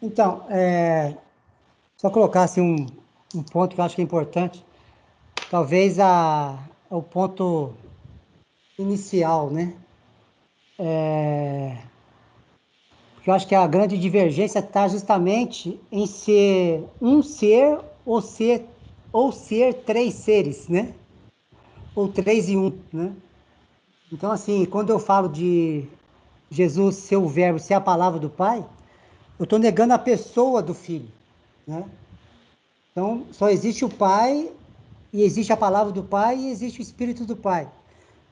Então, só colocar assim, um ponto que eu acho que é importante, talvez o ponto inicial, né? Porque eu acho que a grande divergência está justamente em ser um ser ou ser três seres, né? Ou três em um, né? Então, assim, quando eu falo de Jesus ser o verbo, ser a palavra do Pai, eu estou negando a pessoa do Filho, né? Então, só existe o Pai, e existe a palavra do Pai, e existe o Espírito do Pai.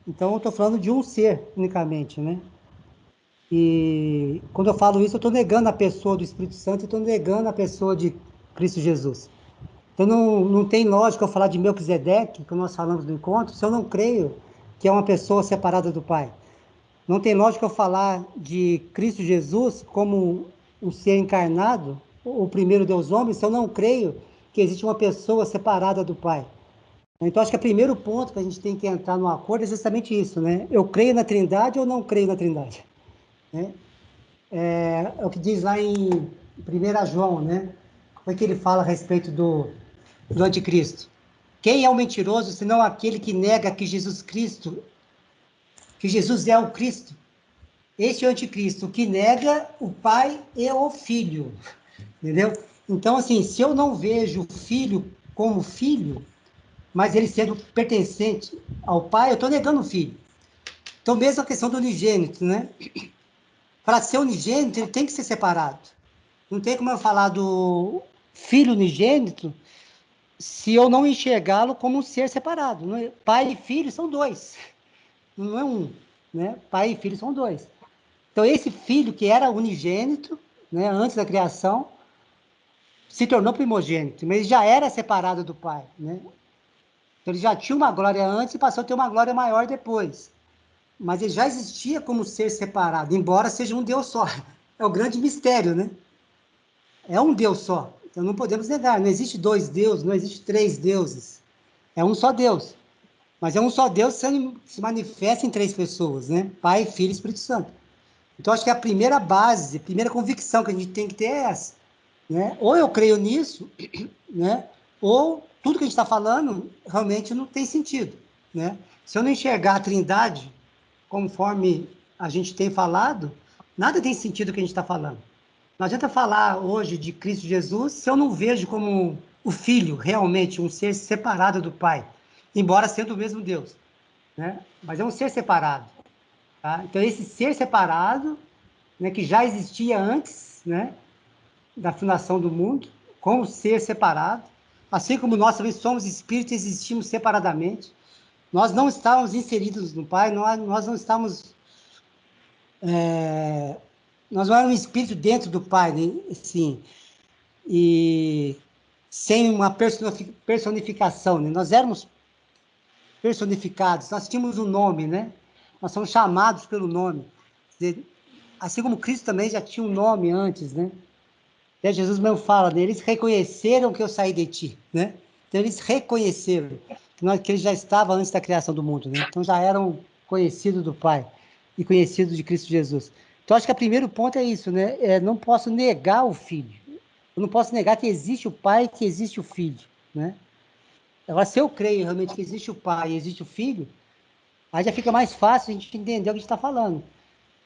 Então, eu estou falando de um ser unicamente, né? E quando eu falo isso, eu estou negando a pessoa do Espírito Santo, eu estou negando a pessoa de Cristo Jesus. Então, não tem lógica eu falar de Melquisedeque, que nós falamos no encontro, se eu não creio que é uma pessoa separada do Pai. Não tem lógica eu falar de Cristo Jesus como um ser encarnado, o primeiro Deus homem, se eu não creio que existe uma pessoa separada do Pai. Então, acho que o primeiro ponto que a gente tem que entrar no acordo é justamente isso, né? Eu creio na Trindade ou não creio na Trindade? Né? É o que diz lá em 1 João, né? Como é que ele fala a respeito do anticristo? Quem é o mentiroso, senão aquele que nega que Jesus é o Cristo? Este é o anticristo, que nega o Pai e o Filho, entendeu? Então, assim, se eu não vejo o Filho como filho, mas ele sendo pertencente ao Pai, eu estou negando o Filho. Então, mesmo a questão do unigênito, né? Para ser unigênito, ele tem que ser separado. Não tem como eu falar do filho unigênito se eu não enxergá-lo como um ser separado. Pai e filho são dois, não é um, né? Pai e filho são dois. Então, esse filho que era unigênito, né, antes da criação, se tornou primogênito, mas ele já era separado do pai, né? Então, ele já tinha uma glória antes e passou a ter uma glória maior depois. Mas ele já existia como ser separado, embora seja um Deus só. É o grande mistério, né? É um Deus só. Então não podemos negar. Não existe dois deuses, não existe três deuses. É um só Deus. Mas é um só Deus que se manifesta em três pessoas, né? Pai, Filho e Espírito Santo. Então acho que a primeira base, a primeira convicção que a gente tem que ter é essa, né? Ou eu creio nisso, né? Ou tudo que a gente está falando realmente não tem sentido, né? Se eu não enxergar a Trindade conforme a gente tem falado, nada tem sentido o que a gente está falando. Não adianta falar hoje de Cristo Jesus se eu não vejo como o Filho realmente um ser separado do Pai, embora sendo o mesmo Deus, né? Mas é um ser separado, tá? Então esse ser separado, né, que já existia antes, né, da fundação do mundo, como ser separado, assim como nós também somos espíritos e existimos separadamente. Nós não estávamos inseridos no Pai, nós não estamos nós não éramos um espírito dentro do Pai, né? Assim, e sem uma personificação, né? Nós éramos personificados, nós tínhamos um nome, né? Nós somos chamados pelo nome. Assim como Cristo também já tinha um nome antes, né? Até Jesus mesmo fala, né? Eles reconheceram que eu saí de ti, né? Então eles reconheceram que ele já estava antes da criação do mundo, né? Então já eram conhecidos do Pai e conhecidos de Cristo Jesus. Então acho que o primeiro ponto é isso, né? Não posso negar o Filho. Eu não posso negar que existe o Pai e que existe o Filho, né? Agora, se eu creio realmente que existe o Pai e existe o Filho, aí já fica mais fácil a gente entender o que a gente está falando.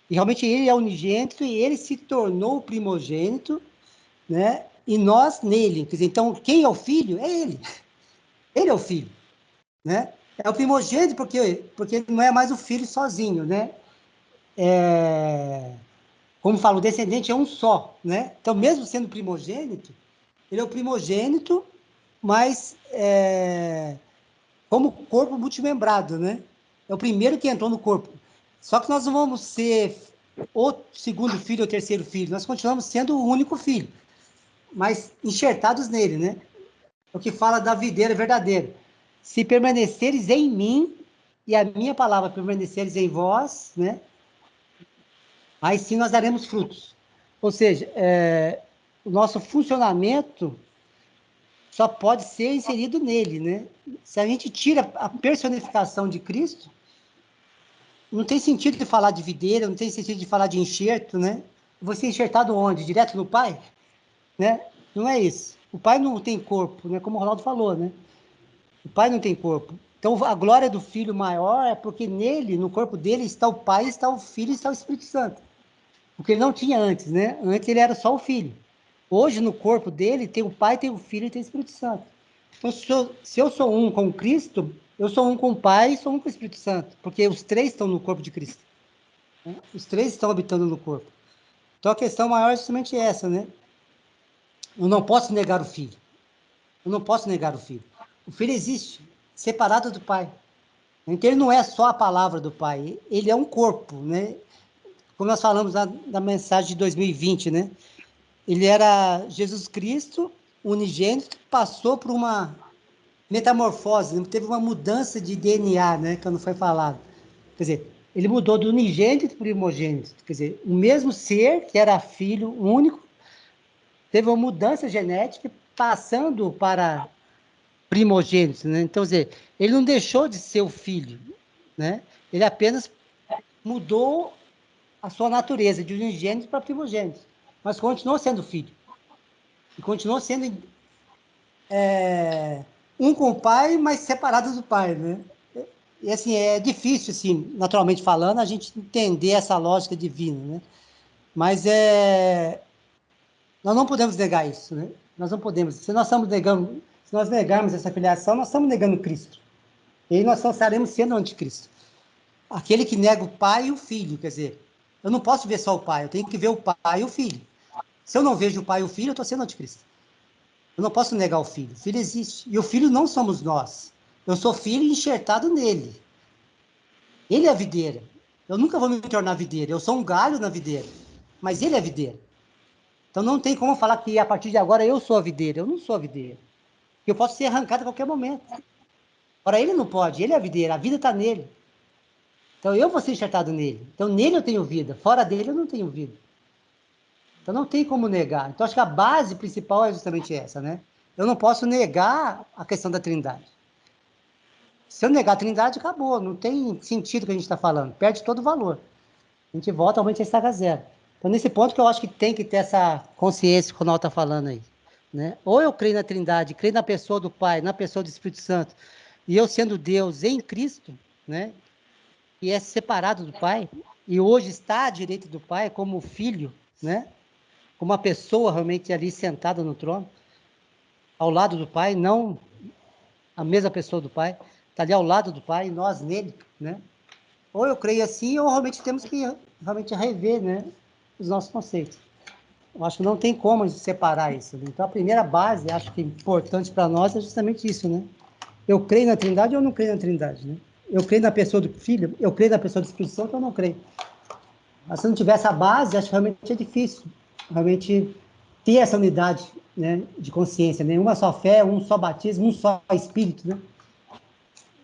E realmente ele é unigênito e ele se tornou o primogênito, né? E nós nele. Quer dizer, então, quem é o filho? É ele. Ele é o filho, né? É o primogênito porque ele não é mais o filho sozinho, né? Como falo, o descendente é um só, né? Então, mesmo sendo primogênito, ele é o primogênito, mas como corpo multimembrado, né? É o primeiro que entrou no corpo. Só que nós não vamos ser o segundo filho ou terceiro filho, nós continuamos sendo o único filho, mas enxertados nele, né? O que fala da videira verdadeira. Se permaneceres em mim e a minha palavra permaneceres em vós, né? Aí sim nós daremos frutos. Ou seja, o nosso funcionamento só pode ser inserido nele, né? Se a gente tira a personificação de Cristo, não tem sentido de falar de videira, não tem sentido de falar de enxerto, né? Você enxertado onde? Direto no Pai? né? Não é isso. O Pai não tem corpo, né? Como o Ronaldo falou, né? O Pai não tem corpo. Então, a glória do Filho maior é porque nele, no corpo dele, está o Pai, está o Filho e está o Espírito Santo. Porque ele não tinha antes, né? Antes ele era só o Filho. Hoje, no corpo dele, tem o Pai, tem o Filho e tem o Espírito Santo. Então, se eu sou um com Cristo, eu sou um com o Pai e sou um com o Espírito Santo. Porque os três estão no corpo de Cristo, né? Os três estão habitando no corpo. Então, a questão maior é justamente essa, né? Eu não posso negar o Filho. Eu não posso negar o Filho. O Filho existe, separado do Pai. Então, ele não é só a palavra do Pai, ele é um corpo, né? Como nós falamos na mensagem de 2020, né? Ele era Jesus Cristo, unigênito, passou por uma metamorfose, né? Teve uma mudança de DNA, né? Que não foi falado. Quer dizer, ele mudou do unigênito para o primogênito. Quer dizer, o mesmo ser, que era filho único, teve uma mudança genética, passando para primogênito, né? Então, quer dizer, ele não deixou de ser o filho, né? Ele apenas mudou a sua natureza de unigênito para primogênito, mas continuou sendo filho. E continuou sendo um com o pai, mas separado do pai, né? E assim, é difícil, assim, naturalmente falando, a gente entender essa lógica divina, né? Mas nós não podemos negar isso, né? Nós não podemos. Se nós estamos negando, se nós negarmos essa filiação, nós estamos negando Cristo. E aí nós só estaremos sendo anticristo. Aquele que nega o pai e o filho, quer dizer, eu não posso ver só o pai, eu tenho que ver o pai e o filho. Se eu não vejo o pai e o filho, eu estou sendo anticristo. Eu não posso negar o filho. O filho existe. E o filho não somos nós. Eu sou filho enxertado nele. Ele é a videira. Eu nunca vou me tornar videira. Eu sou um galho na videira. Mas ele é a videira. Então não tem como falar que a partir de agora eu sou a videira. Eu não sou a videira. Eu posso ser arrancado a qualquer momento. Ora, ele não pode. Ele é a videira. A vida está nele. Então eu vou ser enxertado nele. Então nele eu tenho vida. Fora dele eu não tenho vida. Então não tem como negar. Então acho que a base principal é justamente essa, né? Eu não posso negar a questão da Trindade. Se eu negar a Trindade, acabou. Não tem sentido o que a gente está falando. Perde todo o valor. A gente volta realmente a estaca zero. Então, nesse ponto que eu acho que tem que ter essa consciência que o Ronaldo está falando aí. Né? Ou eu creio na Trindade, creio na pessoa do Pai, na pessoa do Espírito Santo, e eu sendo Deus em Cristo, né? E é separado do Pai, e hoje está à direita do Pai como filho, né? Como uma pessoa realmente ali sentada no trono, ao lado do Pai, não a mesma pessoa do Pai, está ali ao lado do Pai, e nós nele, né? Ou eu creio assim, ou realmente temos que realmente rever, né, os nossos conceitos. Eu acho que não tem como a gente separar isso. Né? Então, a primeira base, acho que importante para nós é justamente isso, né? Eu creio na Trindade ou eu não creio na Trindade, né? Eu creio na pessoa do Filho, eu creio na pessoa do Espírito Santo ou eu não creio. Mas se não tiver essa base, acho que realmente é difícil realmente ter essa unidade, né, de consciência, né? Uma só fé, um só batismo, um só Espírito, né?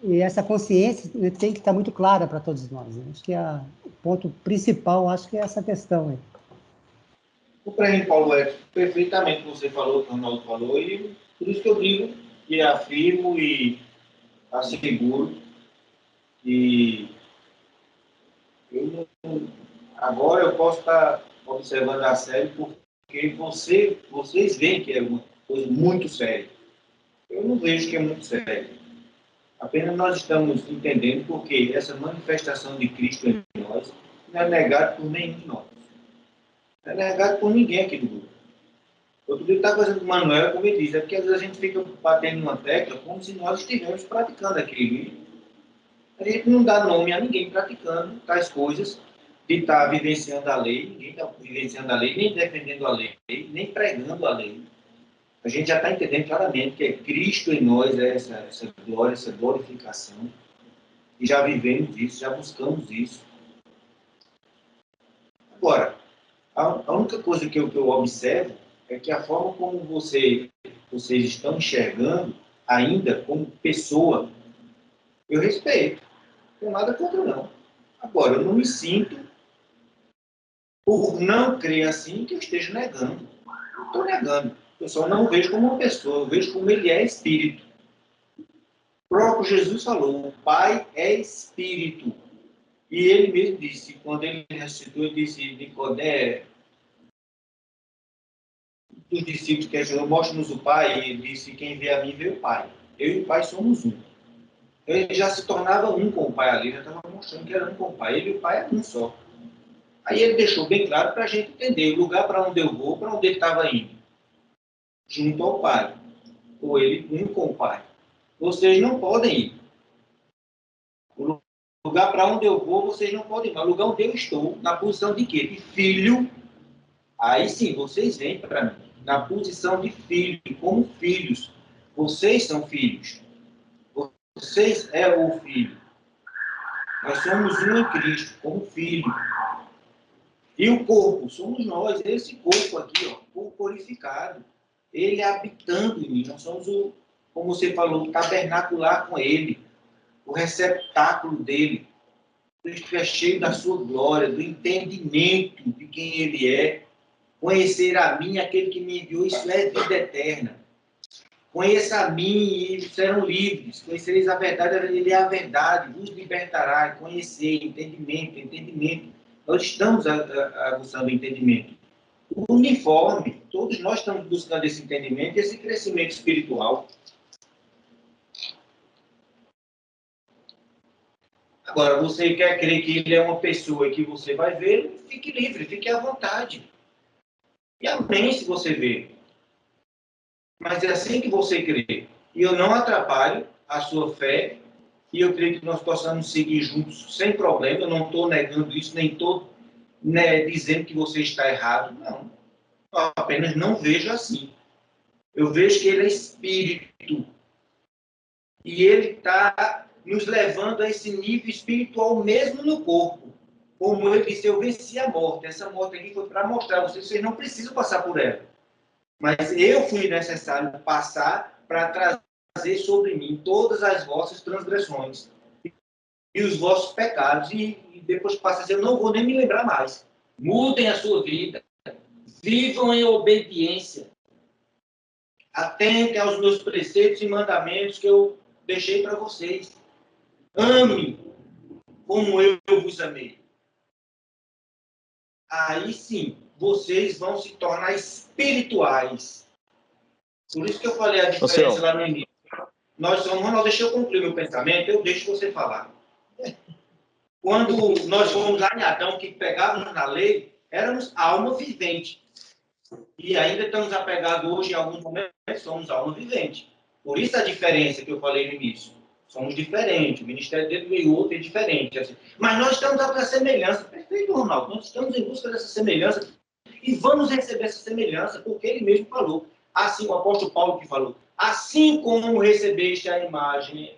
E essa consciência, né, tem que estar muito clara para todos nós. Né? Acho que o ponto principal, acho que é essa questão aí. Compreendo, Paulo, é perfeitamente o que você falou, o que o Ronaldo falou, e por isso que eu digo e afirmo e asseguro que eu agora eu posso estar observando a série porque vocês veem que é uma coisa muito séria. Eu não vejo que é muito sério. Apenas nós estamos entendendo porque essa manifestação de Cristo em nós não é negada por nenhum de nós. Não é negado por ninguém aqui do grupo. Outro dia estava fazendo com o Manuel, como ele diz, é porque às vezes a gente fica batendo uma tecla como se nós estivéssemos praticando aquilo. A gente não dá nome a ninguém praticando tais coisas de estar vivenciando a lei, ninguém está vivenciando a lei, nem defendendo a lei, nem pregando a lei. A gente já está entendendo claramente que é Cristo em nós, essa glória, essa glorificação. E já vivemos isso, já buscamos isso. Agora, a única coisa que eu observo é que a forma como vocês estão enxergando, ainda como pessoa, eu respeito. Não tenho nada contra, não. Agora, eu não me sinto, por não crer assim, que eu esteja negando. Eu estou negando. Eu só não vejo como uma pessoa, eu vejo como ele é espírito. O próprio Jesus falou, o Pai é espírito. E ele mesmo disse, quando ele ressuscitou, ele disse, Nicodemo, dos discípulos questionou, mostra-nos o Pai, e ele disse, quem vê a mim vê o Pai. Eu e o Pai somos um. Ele já se tornava um com o Pai ali, já estava mostrando que era um com o Pai. Ele e o Pai é um só. Aí ele deixou bem claro para a gente entender o lugar para onde eu vou, para onde ele estava indo. Junto ao Pai. Ou ele um com o Pai. Vocês não podem ir. O lugar para onde eu vou, vocês não podem ir. O lugar onde eu estou, na posição de quê? De filho. Aí sim, vocês vêm para mim. Na posição de filho, como filhos. Vocês são filhos. Vocês é o filho. Nós somos um em Cristo, como filho. E o corpo, somos nós, esse corpo aqui, ó, corpo purificado. Ele habitando em mim. Nós somos o, como você falou, o tabernacular com ele, o receptáculo dele. Cristo é cheio da sua glória, do entendimento de quem ele é. Conhecer a mim, aquele que me enviou, isso é vida eterna. Conheça a mim e serão livres. Conhecereis a verdade, ele é a verdade, vos libertará. Conhecer, entendimento, entendimento. Nós estamos buscando entendimento. O uniforme, todos nós estamos buscando esse entendimento e esse crescimento espiritual. Agora, você quer crer que ele é uma pessoa e que você vai ver, fique livre, fique à vontade. E amém se você vê. Mas é assim que você crê. E eu não atrapalho a sua fé, e eu creio que nós possamos seguir juntos sem problema. Eu não estou negando isso, nem estou dizendo que você está errado. Não. Eu apenas não vejo assim. Eu vejo que ele é espírito. E ele está nos levando a esse nível espiritual mesmo no corpo. Como eu disse, eu venci a morte. Essa morte aqui foi para mostrar a vocês, vocês não precisam passar por ela. Mas eu fui necessário passar para trazer sobre mim todas as vossas transgressões e os vossos pecados. E depois que passa a dizer, eu não vou nem me lembrar mais. Mudem a sua vida. Vivam em obediência. Atentem aos meus preceitos e mandamentos que eu deixei para vocês. Ame como eu vos amei. Aí sim, vocês vão se tornar espirituais. Por isso que eu falei a diferença lá no início. Nós somos, Ronaldo, deixa eu concluir meu pensamento, eu deixo você falar. Quando nós fomos lá em Adão, que pegávamos na lei, éramos alma vivente. E ainda estamos apegados hoje, em alguns momentos, somos alma vivente. Por isso a diferença que eu falei no início. Somos diferentes, o ministério dele e o outro é diferente. Assim. Mas nós estamos à semelhança. Perfeito, Ronaldo. Nós estamos em busca dessa semelhança e vamos receber essa semelhança, porque ele mesmo falou. Assim, o apóstolo Paulo que falou. Assim como recebeste a imagem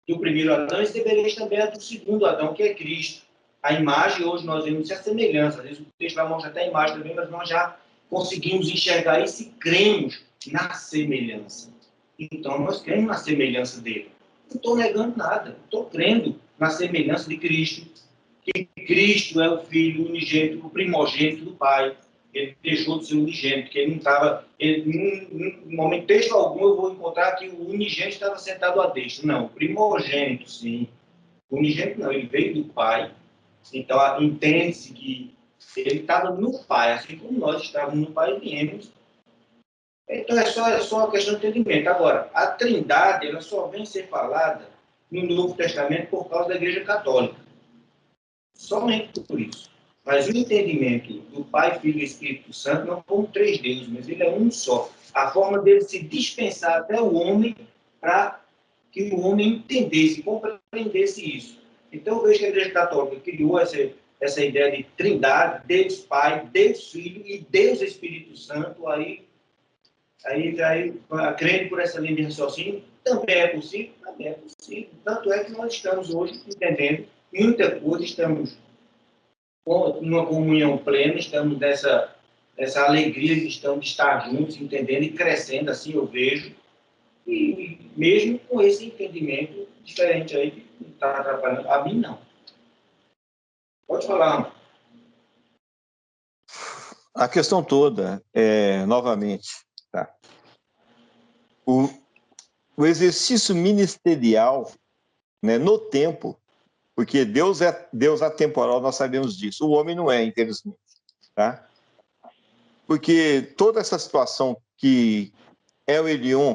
do primeiro Adão, recebereis também a do segundo Adão, que é Cristo. A imagem, hoje nós vemos a semelhança. Às vezes o texto vai mostrar até a imagem também, mas nós já conseguimos enxergar isso e cremos na semelhança. Então, nós cremos na semelhança dele. Não estou negando nada. Estou crendo na semelhança de Cristo. Que Cristo é o Filho unigênito, o primogênito do Pai. Ele deixou de ser unigênito, que ele não estava... No momento texto algum, eu vou encontrar que o unigênito estava sentado à destra. Não, o primogênito, sim. O unigênito não, ele veio do Pai. Então, entende-se que ele estava no Pai, assim como nós estávamos no Pai e viemos. Então, é só uma questão de entendimento. Agora, a Trindade, ela só vem ser falada no Novo Testamento por causa da Igreja Católica. Somente por isso. Mas o entendimento do Pai, Filho e Espírito Santo não como três deuses, mas ele é um só. A forma dele se dispensar até o homem para que o homem entendesse, compreendesse isso. Então, eu vejo que a Igreja Católica criou essa ideia de Trindade, Deus Pai, Deus Filho e Deus Espírito Santo, aí crendo por essa linha de raciocínio, também é possível? Também é possível. Tanto é que nós estamos hoje entendendo muita coisa, estamos numa comunhão plena, estamos nessa alegria de estar juntos, entendendo e crescendo, assim eu vejo, e mesmo com esse entendimento diferente aí, que não está atrapalhando, a mim não. Pode falar. A questão toda é, novamente, tá? O exercício ministerial, né, no tempo, porque Deus é atemporal, nós sabemos disso. O homem não é, infelizmente, tá? Porque toda essa situação que El Elyon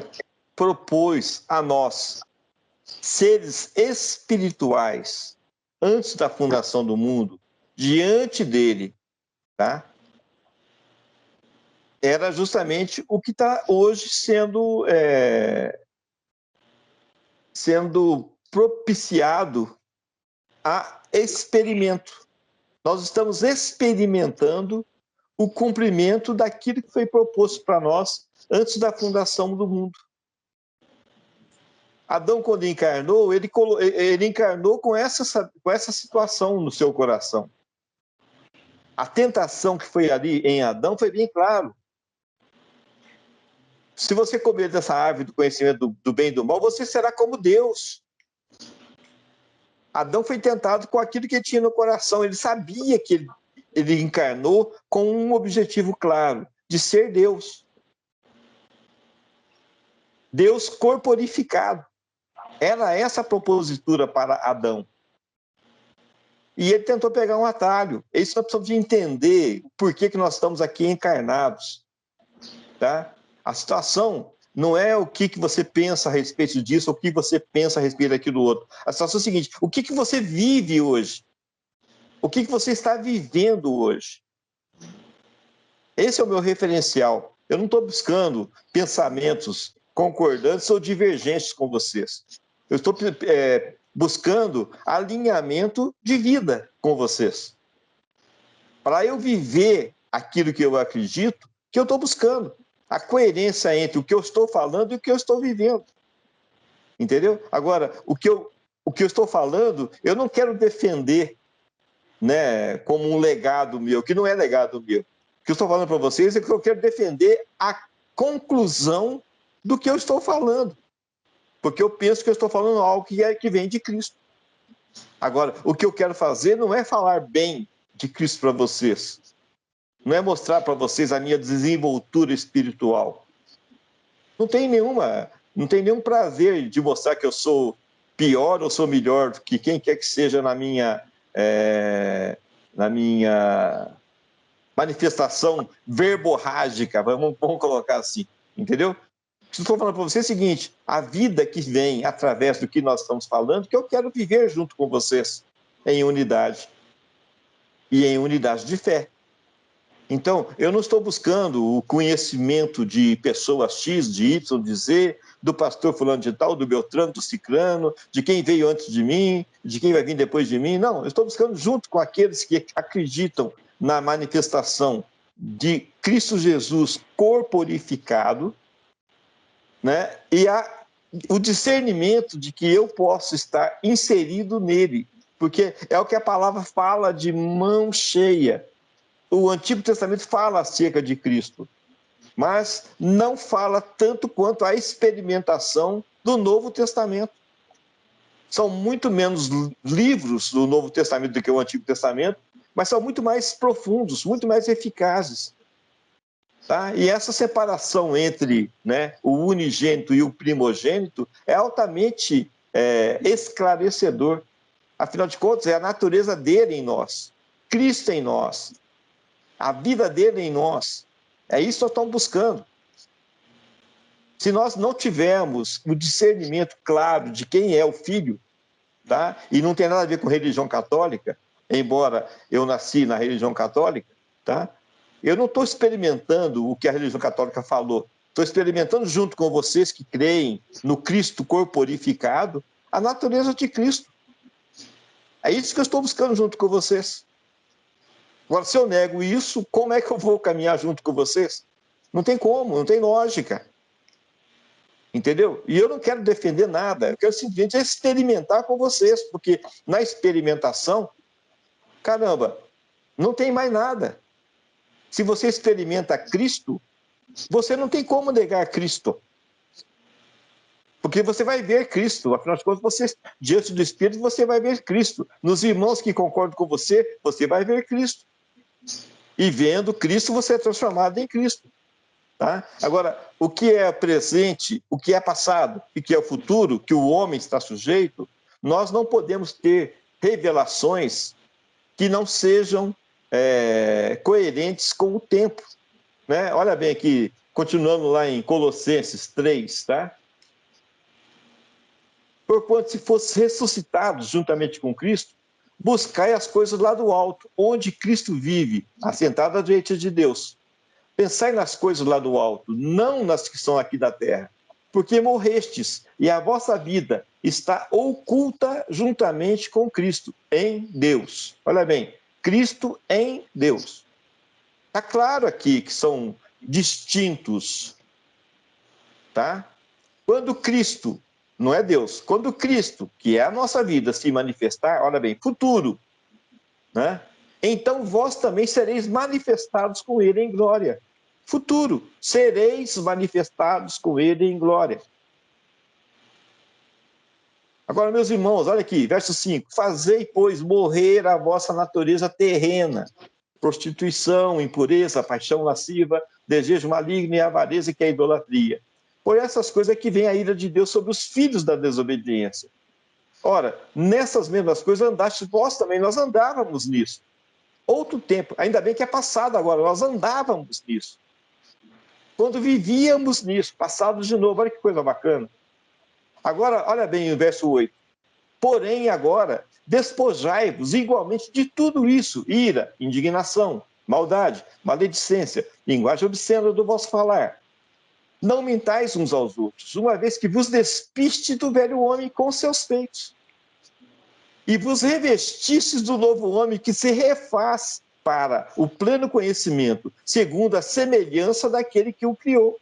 propôs a nós, seres espirituais, antes da fundação do mundo, diante dele, tá? Era justamente o que está hoje sendo propiciado a experimento. Nós estamos experimentando o cumprimento daquilo que foi proposto para nós antes da fundação do mundo. Adão, quando encarnou, ele encarnou com essa situação no seu coração. A tentação que foi ali em Adão foi bem claro. Se você comer dessa árvore do conhecimento do bem e do mal, você será como Deus. Adão foi tentado com aquilo que ele tinha no coração. Ele sabia que ele encarnou com um objetivo claro, de ser Deus. Deus corporificado. Era essa a propositura para Adão. E ele tentou pegar um atalho. É isso que nós precisamos de entender por que nós estamos aqui encarnados. Tá? A situação não é o que você pensa a respeito disso, ou o que você pensa a respeito daquilo outro. A situação é a seguinte: o que você vive hoje? O que você está vivendo hoje? Esse é o meu referencial. Eu não estou buscando pensamentos concordantes ou divergentes com vocês. Eu estou buscando alinhamento de vida com vocês. Para eu viver aquilo que eu acredito, que eu estou buscando. A coerência entre o que eu estou falando e o que eu estou vivendo. Entendeu? Agora, o que eu estou falando, eu não quero defender, né, como um legado meu, que não é legado meu. O que eu estou falando para vocês é que eu quero defender a conclusão do que eu estou falando. Porque eu penso que eu estou falando algo que vem de Cristo. Agora, o que eu quero fazer não é falar bem de Cristo para vocês. Não é mostrar para vocês a minha desenvoltura espiritual. Não tem nenhum prazer de mostrar que eu sou pior ou sou melhor do que quem quer que seja na minha manifestação verborrágica, vamos colocar assim, entendeu? O que eu estou falando para você é o seguinte: a vida que vem através do que nós estamos falando, que eu quero viver junto com vocês, em unidade. E em unidade de fé. Então, eu não estou buscando o conhecimento de pessoas X, de Y, de Z, do pastor fulano de tal, do Beltrano, do Cicrano, de quem veio antes de mim, de quem vai vir depois de mim. Não, eu estou buscando junto com aqueles que acreditam na manifestação de Cristo Jesus corporificado, né? E o discernimento de que eu posso estar inserido nele, porque é o que a palavra fala de mão cheia. O Antigo Testamento fala acerca de Cristo, mas não fala tanto quanto a experimentação do Novo Testamento. São muito menos livros do Novo Testamento do que o Antigo Testamento, mas são muito mais profundos, muito mais eficazes. Tá? E essa separação entre, né, o unigênito e o primogênito é altamente esclarecedor. Afinal de contas, é a natureza dele em nós, Cristo em nós, a vida dele em nós. É isso que nós estamos buscando. Se nós não tivermos o discernimento claro de quem é o Filho, tá? E não tem nada a ver com religião católica, embora eu nasci na religião católica, tá? Eu não estou experimentando o que a religião católica falou. Estou experimentando junto com vocês que creem no Cristo corporificado, a natureza de Cristo. É isso que eu estou buscando junto com vocês. Agora, se eu nego isso, como é que eu vou caminhar junto com vocês? Não tem como, não tem lógica. Entendeu? E eu não quero defender nada, eu quero simplesmente experimentar com vocês, porque na experimentação, caramba, não tem mais nada. Se você experimenta Cristo, você não tem como negar Cristo. Porque você vai ver Cristo, afinal de contas, você, diante do Espírito, você vai ver Cristo. Nos irmãos que concordam com você, você vai ver Cristo. E vendo Cristo, você é transformado em Cristo. Tá? Agora, o que é presente, o que é passado e o que é o futuro, que o homem está sujeito, nós não podemos ter revelações que não sejam coerentes com o tempo. né? Olha bem aqui, continuando lá em Colossenses 3, tá? Porquanto se fosse ressuscitados juntamente com Cristo, buscai as coisas lá do alto, onde Cristo vive, assentado à direita de Deus. Pensai nas coisas lá do alto, não nas que são aqui da terra, porque morrestes, e a vossa vida está oculta juntamente com Cristo, em Deus. Olha bem, Cristo em Deus. Está claro aqui que são distintos, tá? Quando Cristo, não é Deus, quando Cristo, que é a nossa vida, se manifestar, olha bem, futuro, né? Então vós também sereis manifestados com ele em glória. Futuro, sereis manifestados com ele em glória. Agora, meus irmãos, olha aqui, verso 5. Fazei, pois, morrer a vossa natureza terrena, prostituição, impureza, paixão lasciva, desejo maligno e avareza, que é a idolatria. Por essas coisas é que vem a ira de Deus sobre os filhos da desobediência. Ora, nessas mesmas coisas andaste vós também, nós andávamos nisso. Outro tempo, ainda bem que é passado agora, nós andávamos nisso. Quando vivíamos nisso, passado de novo, olha que coisa bacana. Agora, olha bem o verso 8. Porém, agora, despojai-vos igualmente de tudo isso: ira, indignação, maldade, maledicência, linguagem obscena do vosso falar. Não mintais uns aos outros, uma vez que vos despiste do velho homem com seus feitos, e vos revestistes do novo homem que se refaz para o pleno conhecimento, segundo a semelhança daquele que o criou.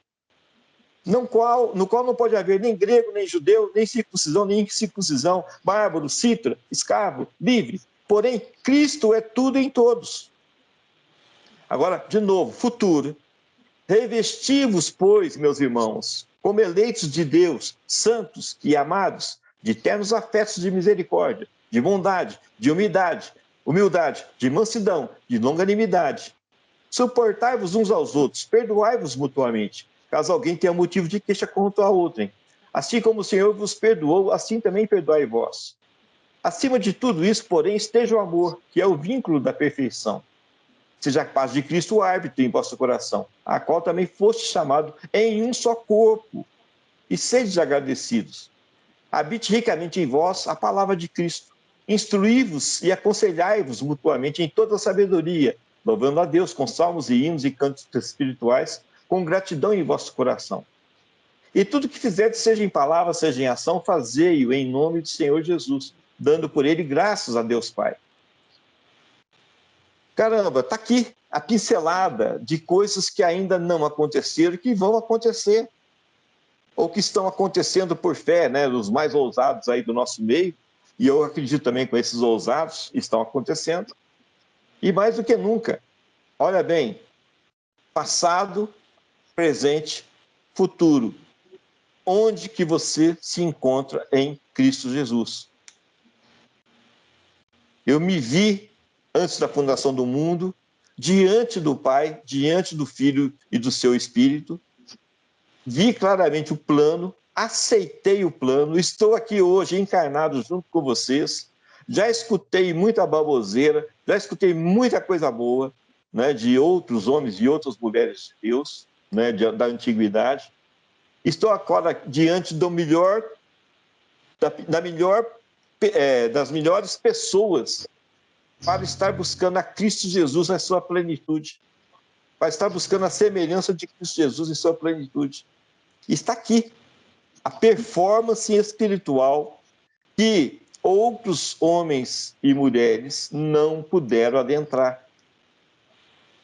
No qual não pode haver nem grego, nem judeu, nem circuncisão, nem incircuncisão, bárbaro, cítara, escravo, livre. Porém, Cristo é tudo em todos. Agora, de novo, futuro. Revesti-vos, pois, meus irmãos, como eleitos de Deus, santos e amados, de ternos afetos de misericórdia, de bondade, de humildade, de mansidão, de longanimidade. Suportai-vos uns aos outros, perdoai-vos mutuamente, caso alguém tenha motivo de queixa contra a outrem. Assim como o Senhor vos perdoou, assim também perdoai vós. Acima de tudo isso, porém, esteja o amor, que é o vínculo da perfeição. Seja a paz de Cristo o árbitro em vosso coração, a qual também foste chamado em um só corpo. E sede agradecidos. Habite ricamente em vós a palavra de Cristo. Instruí-vos e aconselhai-vos mutuamente em toda a sabedoria, louvando a Deus com salmos e hinos e cantos espirituais, com gratidão em vosso coração. E tudo que fizerdes, seja em palavra, seja em ação, fazei-o em nome do Senhor Jesus, dando por ele graças a Deus Pai. Caramba, está aqui a pincelada de coisas que ainda não aconteceram e que vão acontecer, ou que estão acontecendo por fé, né, os mais ousados aí do nosso meio, e eu acredito também com esses ousados, estão acontecendo. E mais do que nunca, olha bem, passado, presente, futuro. Onde que você se encontra em Cristo Jesus? Eu me vi, antes da fundação do mundo, diante do Pai, diante do Filho e do seu Espírito, vi claramente o plano, aceitei o plano, estou aqui hoje encarnado junto com vocês, já escutei muita baboseira, já escutei muita coisa boa, né, de outros homens e outras mulheres de Deus, né, da antiguidade. Estou agora diante do melhor, das melhores pessoas para estar buscando a Cristo Jesus na sua plenitude, para estar buscando a semelhança de Cristo Jesus em sua plenitude. Está aqui a performance espiritual que outros homens e mulheres não puderam adentrar.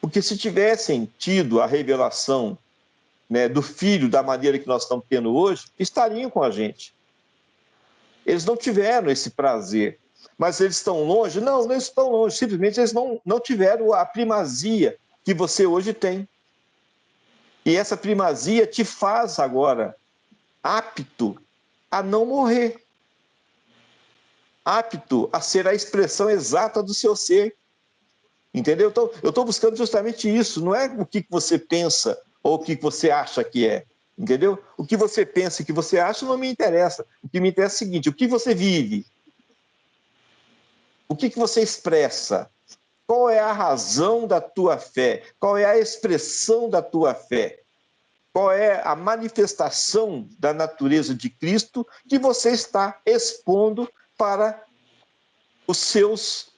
Porque se tivessem tido a revelação, né, do Filho da maneira que nós estamos tendo hoje, estariam com a gente. Eles não tiveram esse prazer. Mas eles estão longe? Não, não estão longe. Simplesmente eles não tiveram a primazia que você hoje tem. E essa primazia te faz agora apto a não morrer. Apto a ser a expressão exata do seu ser. Entendeu? Então, eu estou buscando justamente isso. Não é o que você pensa ou o que você acha que é. Entendeu? O que você pensa e o que você acha não me interessa. O que me interessa é o seguinte: o que você vive? O que você expressa? Qual é a razão da tua fé? Qual é a expressão da tua fé? Qual é a manifestação da natureza de Cristo que você está expondo para os seus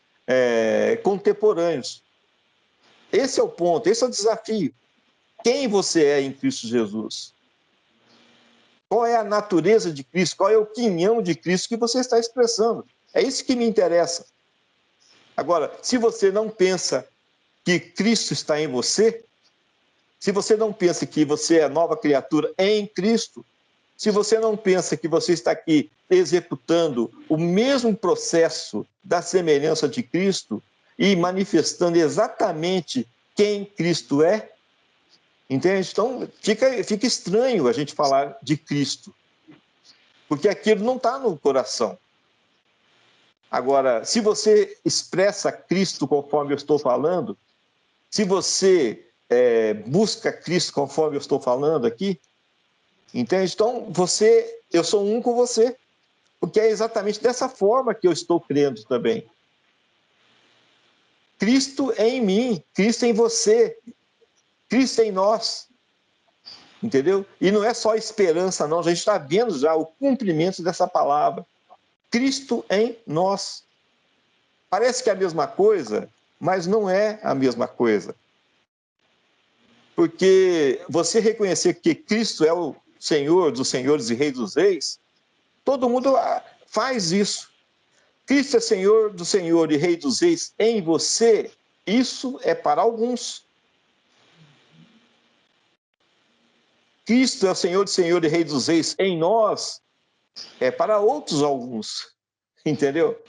contemporâneos? Esse é o ponto, esse é o desafio. Quem você é em Cristo Jesus? Qual é a natureza de Cristo? Qual é o quinhão de Cristo que você está expressando? É isso que me interessa. Agora, se você não pensa que Cristo está em você, se você não pensa que você é nova criatura em Cristo, se você não pensa que você está aqui executando o mesmo processo da semelhança de Cristo e manifestando exatamente quem Cristo é, entende? Então, fica estranho a gente falar de Cristo, porque aquilo não está no coração. Agora, se você expressa Cristo conforme eu estou falando, se você busca Cristo conforme eu estou falando aqui, entende? Então, eu sou um com você, porque é exatamente dessa forma que eu estou crendo também. Cristo em mim, Cristo em você, Cristo em nós, entendeu? E não é só esperança, não, a gente está vendo já o cumprimento dessa palavra. Cristo em nós. Parece que é a mesma coisa, mas não é a mesma coisa. Porque você reconhecer que Cristo é o Senhor dos senhores e Rei dos reis, todo mundo faz isso. Cristo é Senhor do Senhor e Rei dos reis em você, isso é para alguns. Cristo é o Senhor do Senhor e Rei dos reis em nós, é para outros alguns. Entendeu?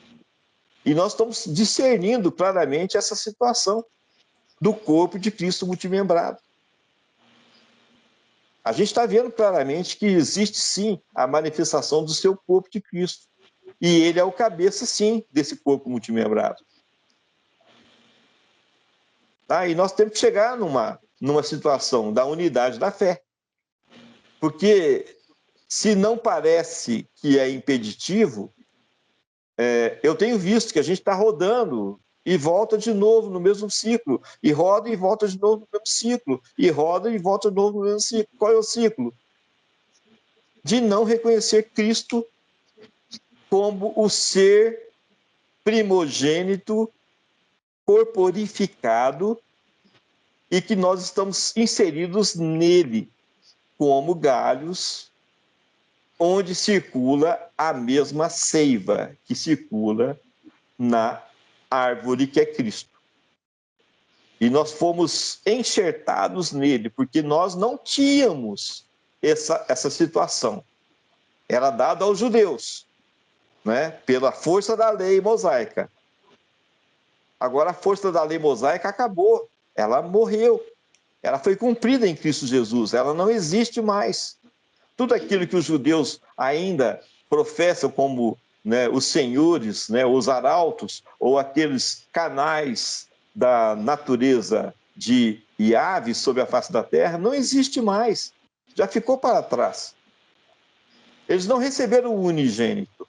E nós estamos discernindo claramente essa situação do corpo de Cristo multimembrado. A gente está vendo claramente que existe, sim, a manifestação do seu corpo de Cristo. E ele é o cabeça, sim, desse corpo multimembrado. Tá? E nós temos que chegar numa situação da unidade da fé. Porque se não parece que é impeditivo, eu tenho visto que a gente está rodando e volta de novo no mesmo ciclo, e roda e volta de novo no mesmo ciclo, e roda e volta de novo no mesmo ciclo. Qual é o ciclo? De não reconhecer Cristo como o ser primogênito, corporificado, e que nós estamos inseridos nele, como galhos, onde circula a mesma seiva que circula na árvore que é Cristo. E nós fomos enxertados nele, porque nós não tínhamos essa situação. Era dada aos judeus, né, pela força da lei mosaica. Agora a força da lei mosaica acabou, ela morreu, ela foi cumprida em Cristo Jesus, ela não existe mais. Tudo aquilo que os judeus ainda professam como, né, os senhores, né, os arautos, ou aqueles canais da natureza de Yahvé sobre a face da terra, não existe mais, já ficou para trás. Eles não receberam o unigênito.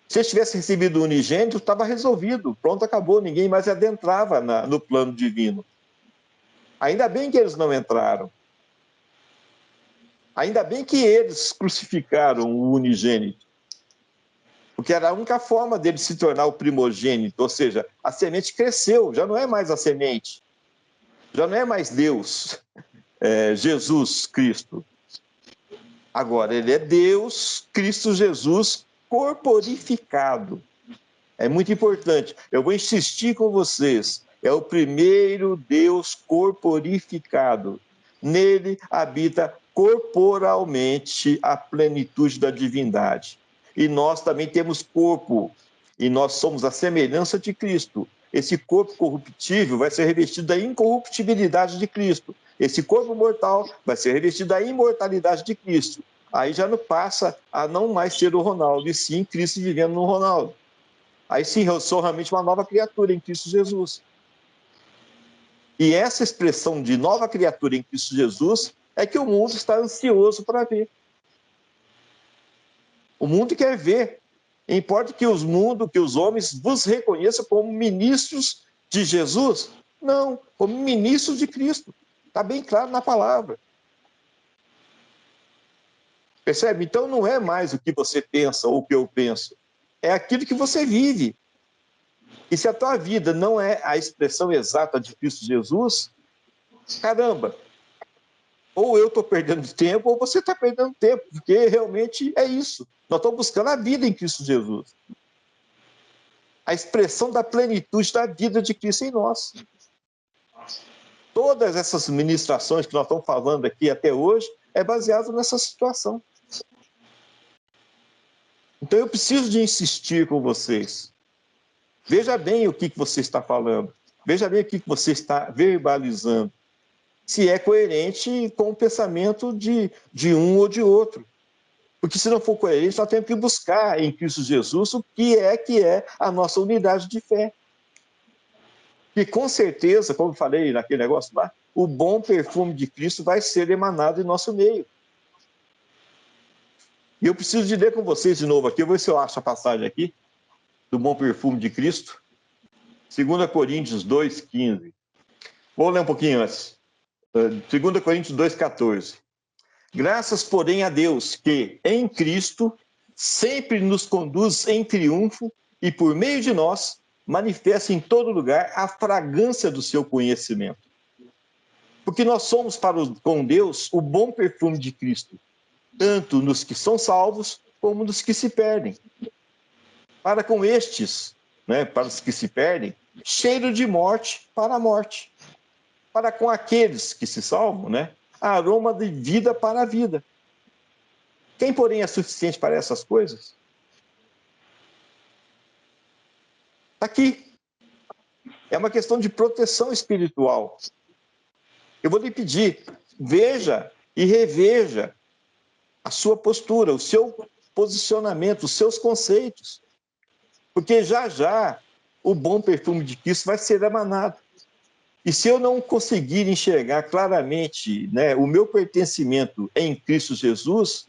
Se eles tivessem recebido o unigênito, estava resolvido, pronto, acabou, ninguém mais adentrava no plano divino. Ainda bem que eles não entraram. Ainda bem que eles crucificaram o unigênito, porque era a única forma dele se tornar o primogênito, ou seja, a semente cresceu, já não é mais a semente, já não é mais Deus, Jesus Cristo. Agora, ele é Deus, Cristo Jesus, corporificado. É muito importante, eu vou insistir com vocês, é o primeiro Deus corporificado. Nele habita corporalmente a plenitude da divindade. E nós também temos corpo, e nós somos a semelhança de Cristo. Esse corpo corruptível vai ser revestido da incorruptibilidade de Cristo. Esse corpo mortal vai ser revestido da imortalidade de Cristo. Aí já não passa a não mais ser o Ronaldo, e sim Cristo vivendo no Ronaldo. Aí sim, eu sou realmente uma nova criatura em Cristo Jesus. E essa expressão de nova criatura em Cristo Jesus é que o mundo está ansioso para ver. O mundo quer ver. Importa que os homens vos reconheçam como ministros de Jesus? Não, como ministros de Cristo. Está bem claro na palavra. Percebe? Então não é mais o que você pensa ou o que eu penso. É aquilo que você vive. E se a tua vida não é a expressão exata de Cristo Jesus, caramba, ou eu estou perdendo tempo, ou você está perdendo tempo, porque realmente é isso. Nós estamos buscando a vida em Cristo Jesus. A expressão da plenitude da vida de Cristo em nós. Todas essas ministrações que nós estamos falando aqui até hoje é baseado nessa situação. Então eu preciso de insistir com vocês. Veja bem o que você está falando. Veja bem o que você está verbalizando. Se é coerente com o pensamento de um ou de outro. Porque se não for coerente, nós temos que buscar em Cristo Jesus o que é a nossa unidade de fé. E com certeza, como eu falei naquele negócio lá, o bom perfume de Cristo vai ser emanado em nosso meio. E eu preciso de ler com vocês de novo aqui, eu vou ver se eu acho a passagem aqui, do bom perfume de Cristo. 2 Coríntios 2,15. Vou ler um pouquinho antes. 2 Coríntios 2,14. Graças, porém, a Deus, que em Cristo sempre nos conduz em triunfo e por meio de nós manifesta em todo lugar a fragrância do seu conhecimento. Porque nós somos com Deus o bom perfume de Cristo, tanto nos que são salvos como nos que se perdem. Para com estes, para os que se perdem, cheiro de morte para a morte. Para com aqueles que se salvam, aroma de vida para a vida. Quem, porém, é suficiente para essas coisas? Está aqui. É uma questão de proteção espiritual. Eu vou lhe pedir, veja e reveja a sua postura, o seu posicionamento, os seus conceitos. Porque já o bom perfume de Cristo vai ser emanado. E se eu não conseguir enxergar claramente o meu pertencimento em Cristo Jesus,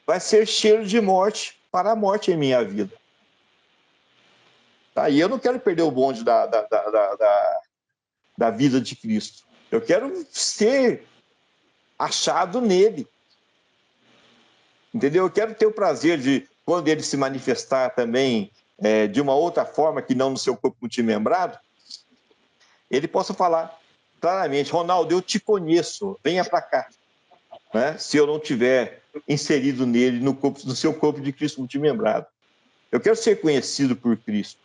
vai ser cheiro de morte para a morte em minha vida. Tá? E eu não quero perder o bonde da vida de Cristo. Eu quero ser achado nele. Entendeu? Eu quero ter o prazer de, quando ele se manifestar também de uma outra forma que não no seu corpo multimembrado, ele possa falar claramente: Ronaldo, eu te conheço, venha para cá. Se eu não tiver inserido nele, no seu corpo de Cristo multimembrado. Eu quero ser conhecido por Cristo.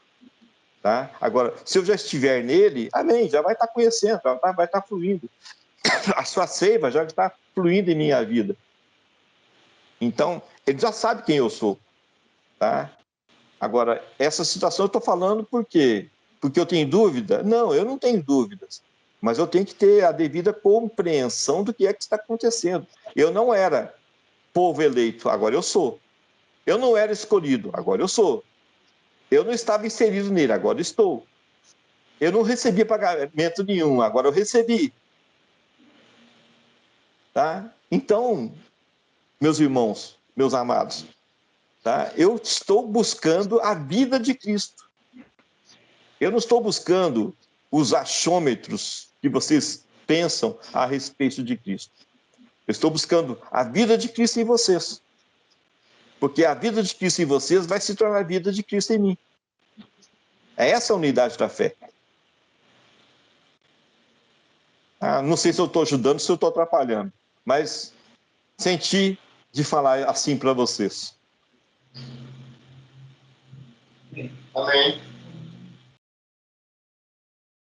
Tá? Agora, se eu já estiver nele, amém, já vai estar conhecendo, vai estar fluindo. A sua seiva já está fluindo em minha vida. Então, ele já sabe quem eu sou. Tá? Agora, essa situação eu estou falando por quê? Porque eu tenho dúvida? Não, eu não tenho dúvidas. Mas eu tenho que ter a devida compreensão do que é que está acontecendo. Eu não era povo eleito, agora eu sou. Eu não era escolhido, agora eu sou. Eu não estava inserido nele, agora estou. Eu não recebia pagamento nenhum, agora eu recebi. Tá? Então, meus irmãos, meus amados, tá? Eu estou buscando a vida de Cristo. Eu não estou buscando os achômetros que vocês pensam a respeito de Cristo. Eu estou buscando a vida de Cristo em vocês. Porque a vida de Cristo em vocês vai se tornar a vida de Cristo em mim. É essa a unidade da fé. Não sei se eu estou ajudando, se eu estou atrapalhando, mas senti de falar assim para vocês. Amém.